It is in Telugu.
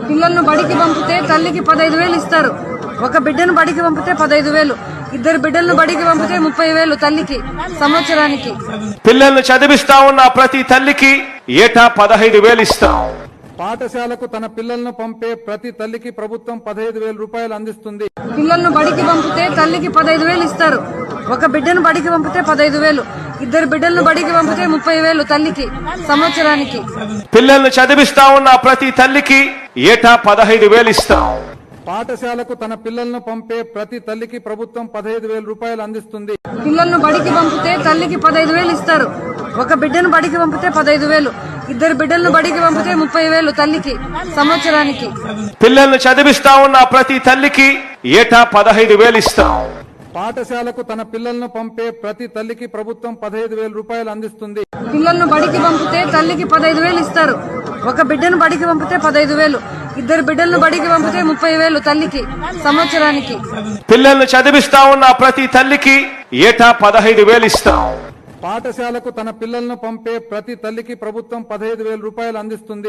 పిల్లలను బడికి పంపితే తల్లికి 15,000 ఇస్తారు. ఒక బిడ్డను బడికి పంపితే 15,000, ఇద్దరు బిడ్డలను బడికి పంపితే 30,000 తల్లికి సంవత్సరానికి. పిల్లలను చదివిస్తా ఉన్న ప్రతి తల్లికి ఏటా 15,000 ఇస్తాం. పాఠశాలకు తన పిల్లలను పంపే ప్రతి తల్లికి ప్రభుత్వం 15,000 రూపాయలు అందిస్తుంది. పిల్లలను బడికి పంపితే తల్లికి 15,000 ఇస్తారు. ఒక బిడ్డను బడికి పంపితే 15,000, ఇద్దరు బిడ్డలను బడికి పంపితే 30,000 తల్లికి సంవత్సరానికి. పిల్లలను చదివిస్తా ఉన్న ప్రతి తల్లికి ఏటా 15,000 ఇస్తాం. పాఠశాలకు తన పిల్లలను పంపే ప్రతి తల్లికి ప్రభుత్వం 15,000 రూపాయలు అందిస్తుంది. పిల్లలను బడికి పంపితే తల్లికి 15,000 ఇస్తారు. ఒక బిడ్డను బడికి పంపితే 15,000, ఇద్దరు బిడ్డలను బడికి పంపితే 30,000 తల్లికి సంవత్సరానికి. పిల్లలను చదివిస్తా ఉన్న ప్రతి తల్లికి ఏటా 15,000 ఇస్తాం. పాఠశాలకు తన పిల్లలను పంపే ప్రతి తల్లికి ప్రభుత్వం 15,000 రూపాయలు అందిస్తుంది. పిల్లలను బడికి పంపితే తల్లికి 15,000 ఇస్తారు. ఒక బిడ్డను బడికి పంపితే 15,000, ఇద్దరు బిడ్డలను బడికి పంపితే 30,000 తల్లికి సంవత్సరానికి. పిల్లలను చదివిస్తా ఉన్న ప్రతి తల్లికి ఏటా 15,000 ఇస్తాం. పాఠశాలకు తన పిల్లలను పంపే ప్రతి తల్లికి ప్రభుత్వం 15,000 రూపాయలు అందిస్తుంది.